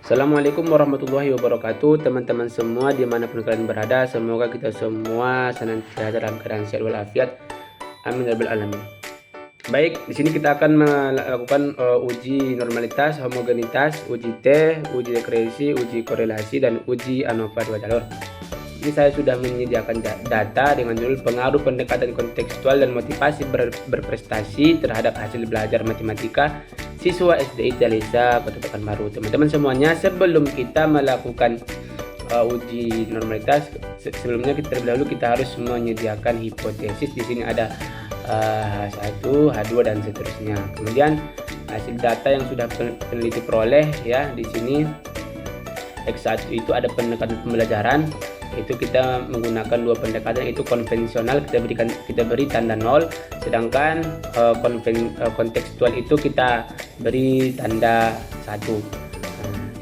Assalamualaikum warahmatullahi wabarakatuh, teman-teman semua dimanapun kalian berada. Semoga kita semua senantiasa dalam keadaan sehat walafiat. Amin ya rabbal alamin. Baik, di sini kita akan melakukan uji normalitas, homogenitas, uji T, uji dekresi, uji korelasi, dan uji ANOVA 2 jalur. Ini saya sudah menyediakan data dengan judul pengaruh pendekatan kontekstual dan motivasi berprestasi terhadap hasil belajar matematika siswa SDI Jalisa Kota Pekanbaru. Teman-teman semuanya, sebelum kita melakukan uji normalitas, sebelumnya terlebih dahulu kita harus menyediakan hipotesis. Di sini ada H1, H2 dan seterusnya. Kemudian hasil data yang sudah peneliti peroleh ya, di sini X1 itu ada pendekatan pembelajaran, itu kita menggunakan dua pendekatan, itu konvensional kita beri tanda 0, sedangkan kontekstual itu kita beri tanda 1.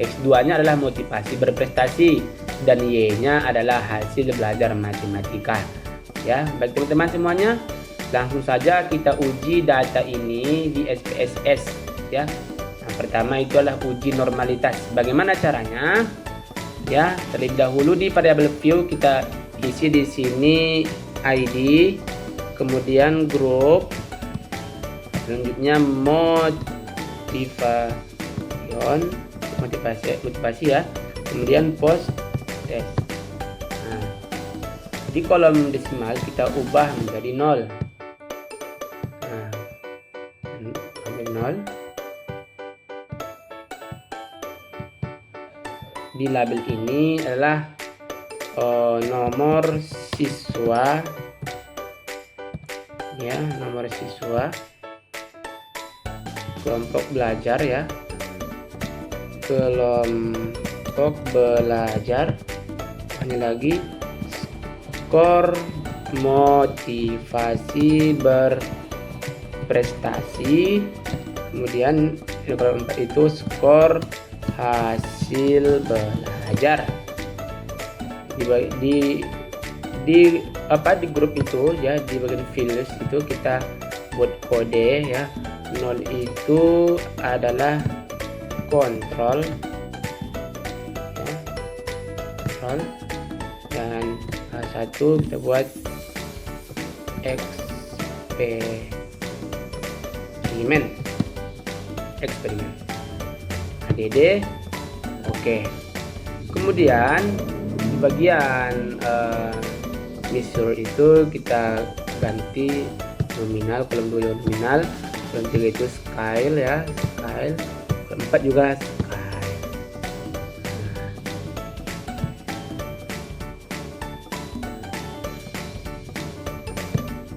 X2 nya adalah motivasi berprestasi dan Y-nya adalah hasil belajar matematika. Ya, baik teman-teman semuanya, langsung saja kita uji data ini di SPSS ya. Yang pertama itu adalah uji normalitas. Bagaimana caranya? Ya, terlebih dahulu di variabel view kita isi di sini ID, kemudian grup, selanjutnya motivasi ya, kemudian post test. Nah, di kolom desimal kita ubah menjadi 0. Nah, ambil 0. Di label ini adalah nomor siswa ya, nomor siswa kelompok belajar ya, kelompok belajar. Ini lagi skor motivasi berprestasi, kemudian nomor 4 itu skor hasil belajar. Di grup itu ya, di bagian fields itu kita buat kode ya. 0 itu adalah kontrol ya, kontrol, dan satu kita buat eksperimen ADD. Oke. Kemudian di bagian measure itu kita ganti nominal, kolom 2 nominal, kolom 3 itu scale ya, scale, kolom 4 juga scale.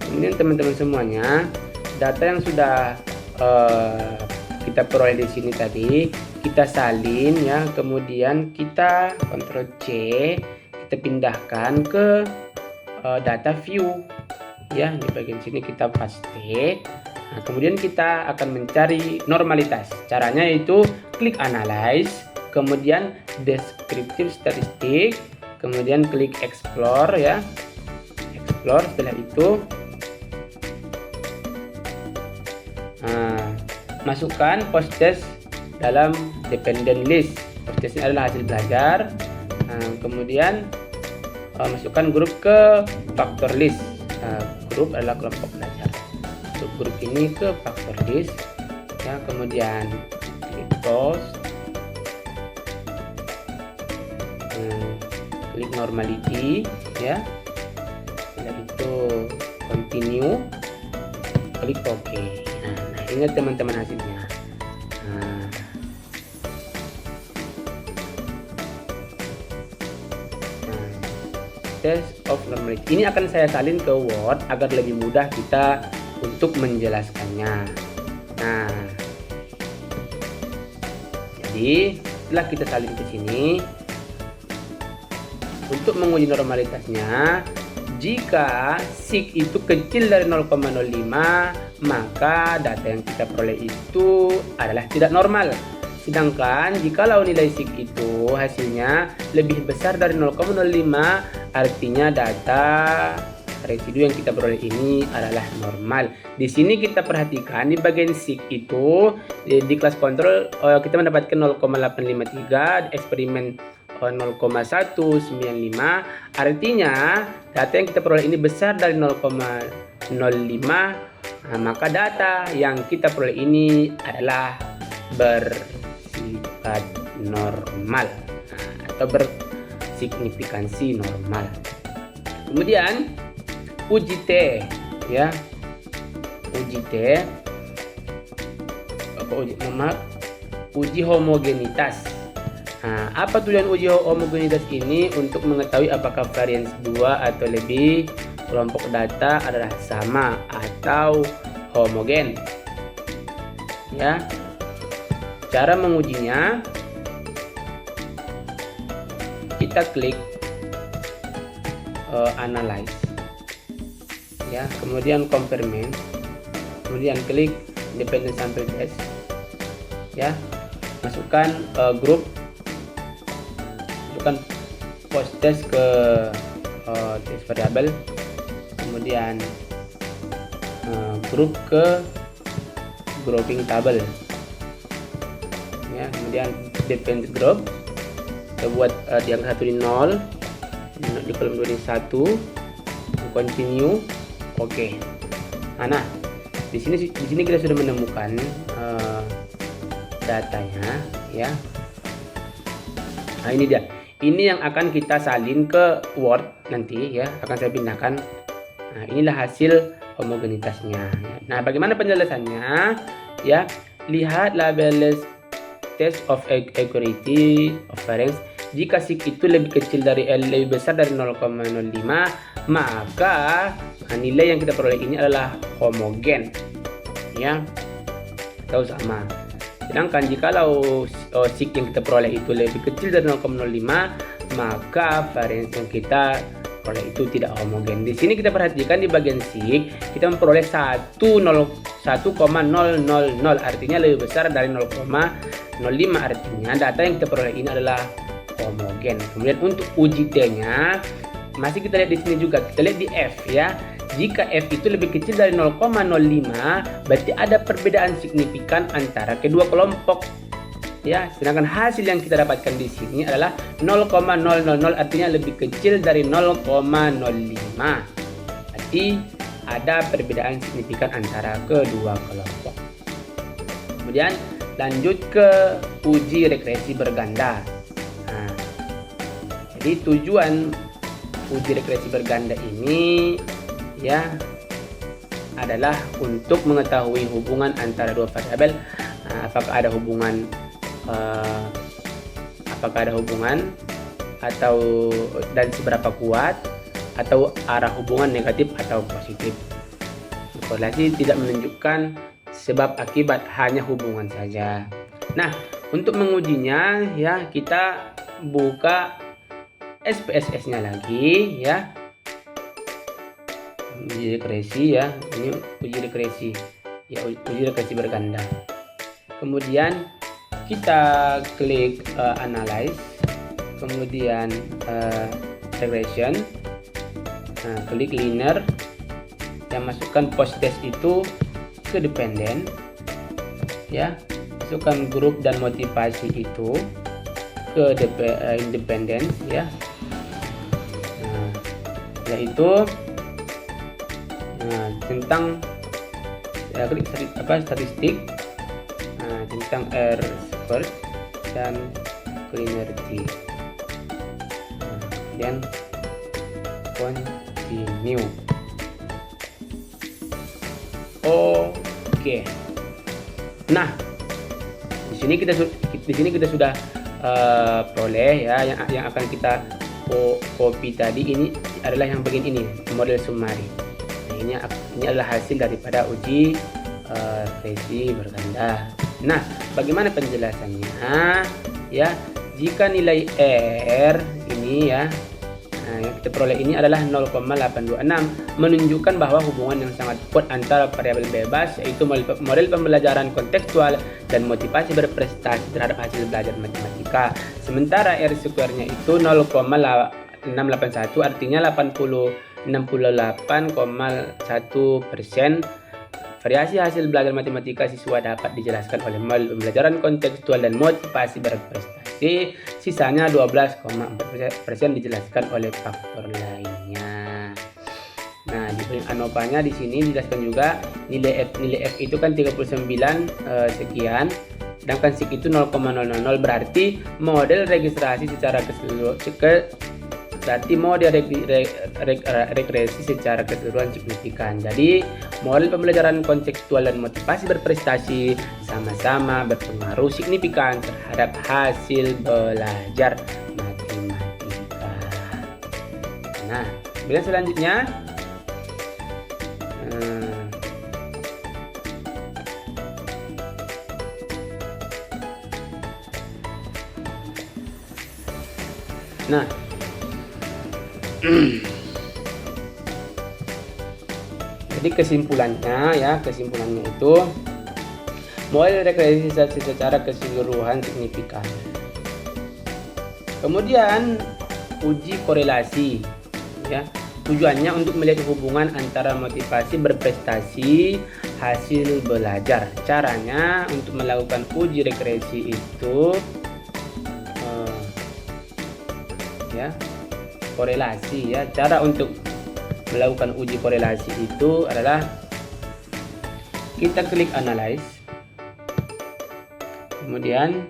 Kemudian teman-teman semuanya, data yang sudah kita peroleh di sini tadi kita salin ya, kemudian kita Ctrl C, kita pindahkan ke data view ya. Di bagian sini kita paste. Nah, kemudian kita akan mencari normalitas. Caranya itu klik analyze, kemudian descriptive statistik, kemudian klik explore ya, explore. Setelah itu masukkan post test dalam dependent list. Post testnya adalah hasil belajar. Kemudian masukkan grup ke factor list. Grup adalah kelompok belajar. Untuk grup ini ke factor list ya. Kemudian klik post, klik normality ya. Setelah itu continue, klik OK. Nah, ingat teman-teman hasilnya. Test of normality ini akan saya salin ke Word agar lebih mudah kita untuk menjelaskannya. Nah, jadi setelah kita salin ke sini, untuk menguji normalitasnya, jika sig itu kecil dari 0,05, maka data yang kita peroleh itu adalah tidak normal. Sedangkan jikalau nilai sig itu hasilnya lebih besar dari 0,05, artinya data residu yang kita peroleh ini adalah normal. Di sini kita perhatikan di bagian SIG itu di kelas kontrol kita mendapatkan 0,853, eksperimen 0,195. Artinya data yang kita peroleh ini besar dari 0,05. Maka data yang kita peroleh ini adalah bersifat normal atau bersignifikansi normal. Kemudian uji T, ya, uji homogenitas. Apa tujuan uji homogenitas ini? Untuk mengetahui apakah varians 2 atau lebih kelompok data adalah sama atau homogen. Ya, cara mengujinya, kita klik analyze, ya, kemudian confirmation, kemudian klik independent sample test, ya, masukkan grup, masukkan post test ke test variable, kemudian grup ke grouping table, ya, kemudian depend group kita buat di angka 1 di 0, di kolom 2 di 1, continue, oke. Nah, di sini kita sudah menemukan datanya, ya. Nah, ini dia. Ini yang akan kita salin ke Word nanti, ya, akan saya pindahkan. Nah, inilah hasil homogenitasnya. Nah, bagaimana penjelasannya? Ya, lihat label test of accuracy of variance. Jika SIG itu lebih kecil dari lebih besar dari 0,05, maka nilai yang kita peroleh ini adalah homogen, ya, atau sama. Sedangkan jikalau SIG yang kita peroleh itu lebih kecil dari 0,05, maka variance yang kita peroleh itu tidak homogen. Di sini kita perhatikan di bagian SIG kita memperoleh 1,000, artinya lebih besar dari 0,05, artinya data yang kita peroleh ini adalah homogen. Kemudian untuk uji T-nya masih kita lihat di sini juga, kita lihat di F, ya. Jika F itu lebih kecil dari 0,05, berarti ada perbedaan signifikan antara kedua kelompok, ya. Sedangkan hasil yang kita dapatkan di sini adalah 0,000, artinya lebih kecil dari 0,05. Berarti ada perbedaan signifikan antara kedua kelompok. Kemudian lanjut ke uji regresi berganda. Nah, jadi tujuan uji regresi berganda ini, ya, adalah untuk mengetahui hubungan antara dua variabel. Apakah ada hubungan atau dan seberapa kuat, atau arah hubungan negatif atau positif. Korelasi tidak menunjukkan sebab akibat, hanya hubungan saja. Nah, untuk mengujinya, ya, kita buka SPSS-nya lagi, ya. Uji regresi, ya, ini uji regresi, ya, uji regresi berganda. Kemudian kita klik analyze, kemudian regression, klik linear, yang masukkan post test itu ke dependent, ya, masukkan grup dan motivasi itu ke independent, ya. Yaitu tentang klik statistik, tentang R squared dan linearity, dan continue. Oke. Nah, di sini kita sudah peroleh, ya, yang akan kita copy tadi. Ini adalah yang bagian ini, model summary. Ini adalah hasil daripada uji regresi berganda. Nah, bagaimana penjelasannya? Ya, jika nilai R ini, ya, yang kita peroleh ini adalah 0,826, menunjukkan bahwa hubungan yang sangat kuat antara variabel bebas, yaitu model pembelajaran kontekstual dan motivasi berprestasi terhadap hasil belajar matematika. Sementara R square-nya itu 0,681, artinya 80 68,1%. Variasi hasil belajar matematika siswa dapat dijelaskan oleh model pembelajaran kontekstual dan motivasi berprestasi. Sisanya 12,4% dijelaskan oleh faktor lainnya. Nah, di poin ANOVA-nya di sini dijelaskan juga nilai F itu kan 39 sekian. Sedangkan SIK itu 0,000, berarti model registrasi secara regresi secara keseluruhan signifikan. Jadi model pembelajaran kontekstual dan motivasi berprestasi sama-sama berpengaruh signifikan terhadap hasil belajar matematika. Nah, kemudian selanjutnya jadi kesimpulannya itu model regresi secara keseluruhan signifikan. Kemudian uji korelasi, ya. Tujuannya untuk melihat hubungan antara motivasi berprestasi hasil belajar. Caranya untuk melakukan uji regresi itu korelasi, ya. Cara untuk melakukan uji korelasi itu adalah kita klik analyze, kemudian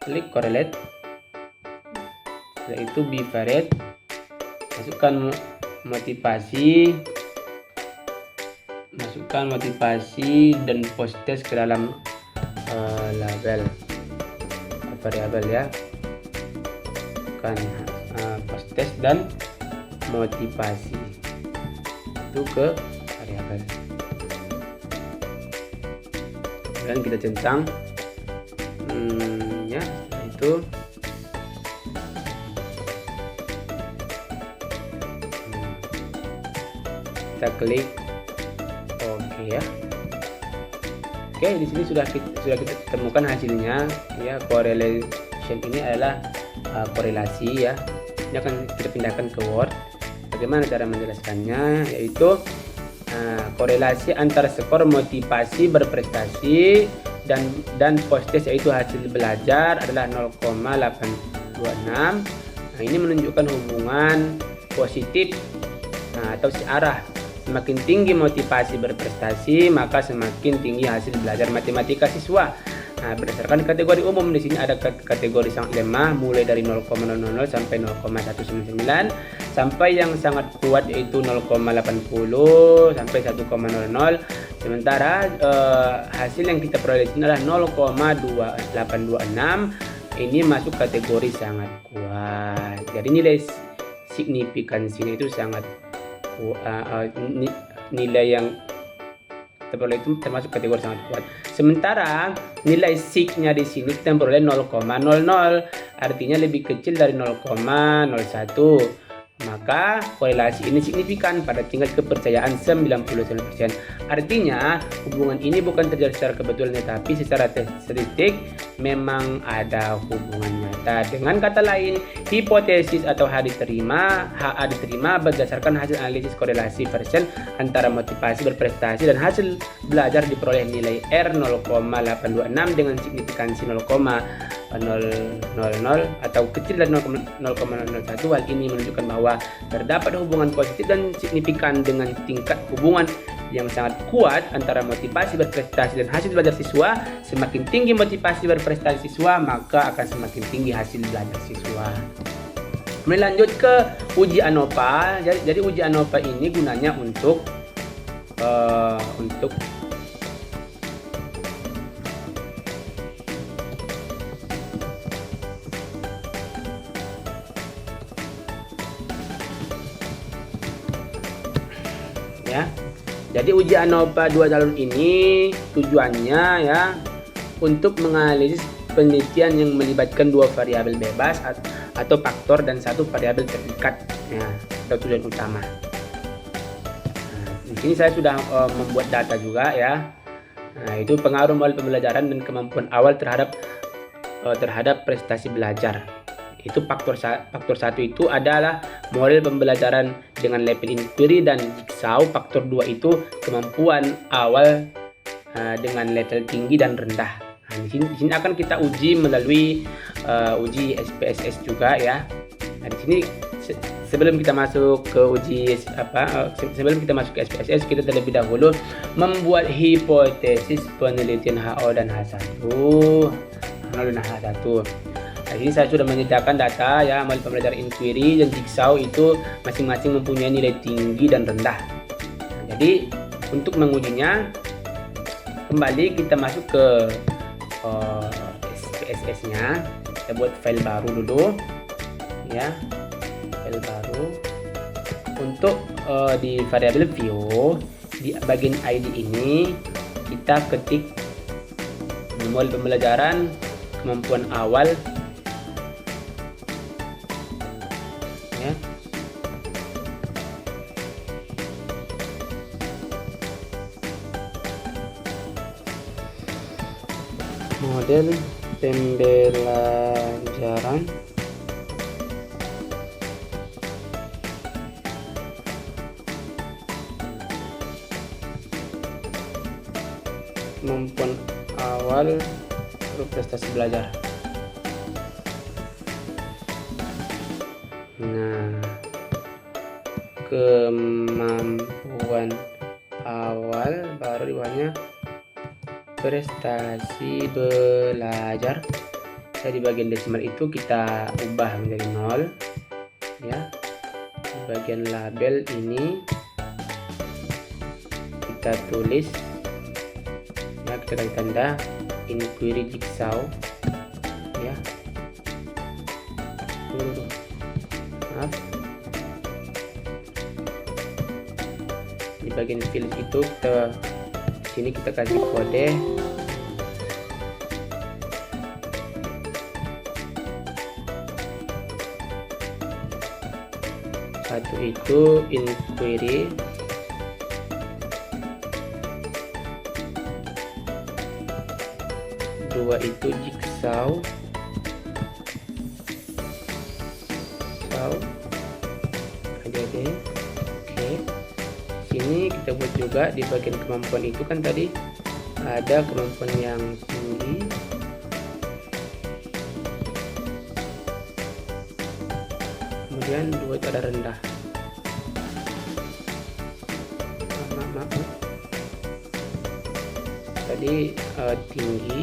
klik correlate, yaitu bivariate, masukkan motivasi dan post test ke dalam label variabel, ya. Bukan post test dan motivasi itu ke variabel, dan kita centang ya, itu kita klik oke, ya. Oke, di sini sudah kita temukan hasilnya, ya. Correlation ini adalah korelasi, ya. Ini akan kita pindahkan ke Word. Bagaimana cara menjelaskannya? Yaitu korelasi antara skor motivasi berprestasi dan post test, yaitu hasil belajar, adalah 0,826. Nah, ini menunjukkan hubungan positif atau searah. Semakin tinggi motivasi berprestasi, maka semakin tinggi hasil belajar matematika siswa. Nah, berdasarkan kategori umum, di sini ada kategori sangat lemah mulai dari 0,000 sampai 0,199, sampai yang sangat kuat yaitu 0,80 sampai 1,00. Sementara hasil yang kita peroleh di sini adalah 0,2826. Ini masuk kategori sangat kuat. Jadi nilai signifikansinya itu sangat nilai yang terperoleh itu termasuk kategori sangat kuat. Sementara nilai SIK-nya di sini kita memperoleh 0,00, artinya lebih kecil dari 0,01. Maka korelasi ini signifikan pada tingkat kepercayaan 99%. Artinya hubungan ini bukan terjadi secara kebetulan, tetapi secara statistik memang ada hubungan nyata. Dengan kata lain, hipotesis atau HA diterima berdasarkan hasil analisis korelasi persen antara motivasi berprestasi dan hasil belajar diperoleh nilai R 0,826 dengan signifikansi 0,000 atau kecil dari 0,01. Hal ini menunjukkan bahwa terdapat hubungan positif dan signifikan dengan tingkat hubungan yang sangat kuat antara motivasi berprestasi dan hasil belajar siswa. Semakin tinggi motivasi berprestasi siswa, maka akan semakin tinggi hasil belajar siswa. Kemudian lanjut ke uji ANOVA. Jadi uji ANOVA ini gunanya untuk ya. Jadi uji ANOVA 2 jalur ini tujuannya, ya, untuk menganalisis penelitian yang melibatkan 2 variabel bebas atau faktor dan 1 variabel terikat, ya, atau tujuan utama. Nah, di sini saya sudah membuat data juga, ya. Nah, itu pengaruh model pembelajaran dan kemampuan awal terhadap prestasi belajar. Itu faktor 1 itu adalah model pembelajaran dengan level inquiry dan jigsaw. Faktor 2 itu kemampuan awal dengan level tinggi dan rendah. Nah, di sini akan kita uji melalui uji SPSS juga ya. Nah, di sini sebelum kita masuk ke sebelum kita masuk ke SPSS, kita terlebih dahulu membuat hipotesis penelitian HO dan H1. H0 dan H1. Nah, ini saya sudah menyediakan data ya, model pembelajaran inquiry dan jigsaw itu masing-masing mempunyai nilai tinggi dan rendah. Nah, jadi untuk mengujinya, kembali kita masuk ke SPSS-nya. Kita buat file baru dulu ya, file baru. Untuk di variabel view di bagian ID ini kita ketik model pembelajaran kemampuan awal ya. Model pembelajaran kemampuan awal prestasi belajar. Nah, kemampuan awal, baru di bawahnya prestasi belajar. Di bagian desimal itu kita ubah menjadi 0 ya. Di bagian label ini kita tulis ya, kita kasih tanda inquiry jigsaw ya. Maaf. Di bagian field itu sini kita kasih kode satu itu inquiry, dua itu jigsaw, oke. Sini kita buat juga di bagian kemampuan itu kan tadi ada kemampuan yang tinggi, kemudian dua itu ada rendah. Maaf. Tadi tinggi,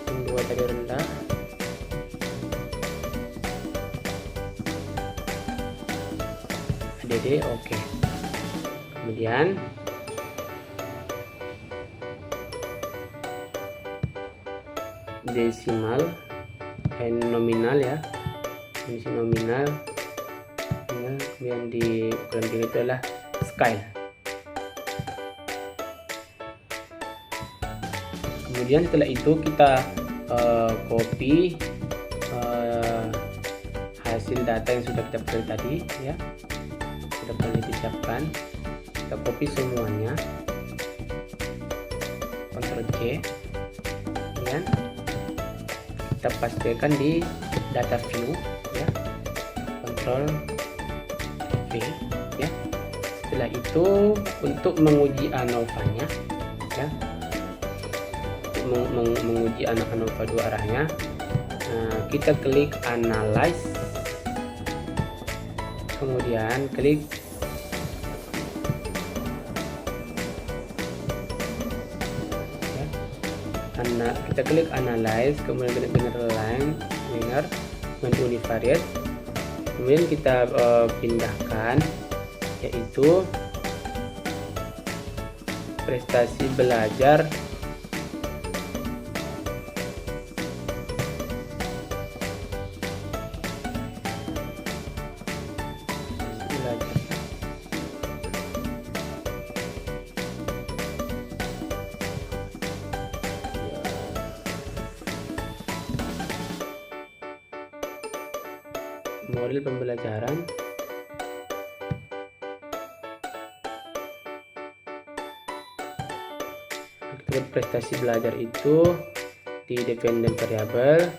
yang dua tadi rendah. ADD oke. Kemudian desimal nominal ya, ini nominal, kemudian di ukuran tinggi itu adalah scale. Kemudian setelah itu kita copy hasil data yang sudah kita peroleh tadi ya, sudah pernah disiapkan. Kita copy semuanya, Ctrl C, kemudian kita pastikan di data view ya, Ctrl V ya. Setelah itu untuk menguji ANOVA-nya ya, menguji ANOVA dua arahnya, kita klik analyze, kemudian klik kita klik analyze, kemudian klik linear dan univariate, kemudian kita pindahkan yaitu prestasi belajar model pembelajaran prestasi belajar itu di dependent variable,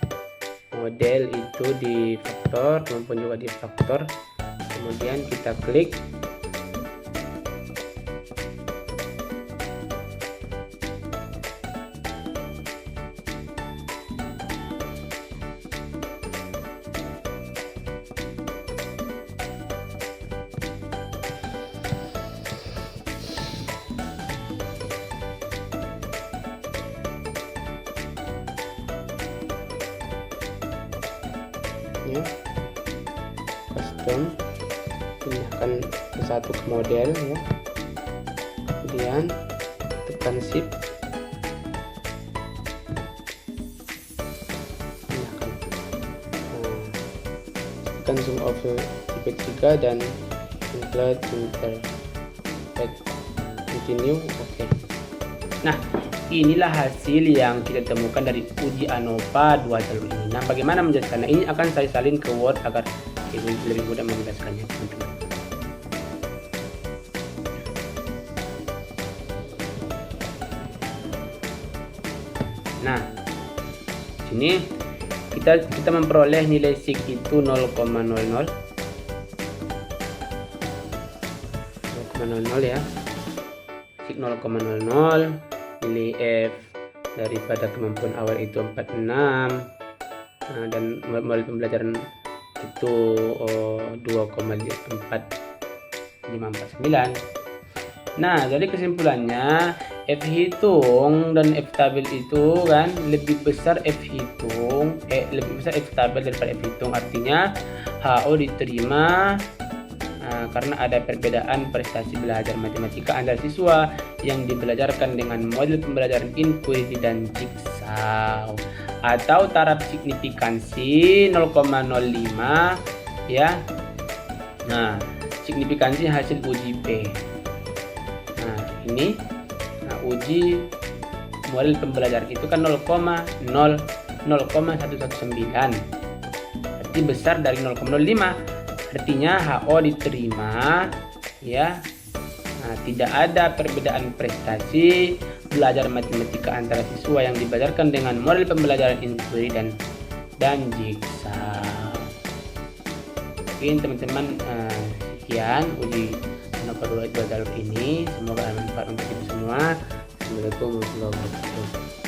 model itu di faktor, kemampuan juga di faktor. Kemudian kita klik. Ya, custom, pindahkan ke satu ke model ya, kemudian tekan shift, pindahkan, tekan zoom over tipe 3 dan include inter, continue, oke. Nah, inilah hasil yang kita temukan dari uji ANOVA 2 jalur ini. Nah, bagaimana menjelaskannya? Ini akan saya salin ke Word agar lebih mudah menjelaskannya, teman-teman. Nah, sini kita memperoleh nilai sig itu 0,00 ya. Sig 0,00, nilai F daripada kemampuan awal itu 46, dan model pembelajaran itu 2,4549. Nah, jadi kesimpulannya F hitung dan F tabel itu kan lebih besar F tabel daripada F hitung. Artinya HO diterima karena ada perbedaan prestasi belajar matematika antara siswa yang dibelajarkan dengan model pembelajaran inquiry dan jigsaw, atau taraf signifikansi 0,05 ya. Nah, signifikansi hasil uji P. Nah, ini uji model pembelajaran itu kan 0,119, berarti besar dari 0,05. Artinya HO diterima ya. Nah, tidak ada perbedaan prestasi belajar matematika antara siswa yang dibelajarkan dengan model pembelajaran inquiry dan jigsaw. Mungkin teman-teman sekian uji ANOVA 2 jalur ini. Semoga bermanfaat untuk kita semua. Assalamualaikum warahmatullahi wabarakatuh.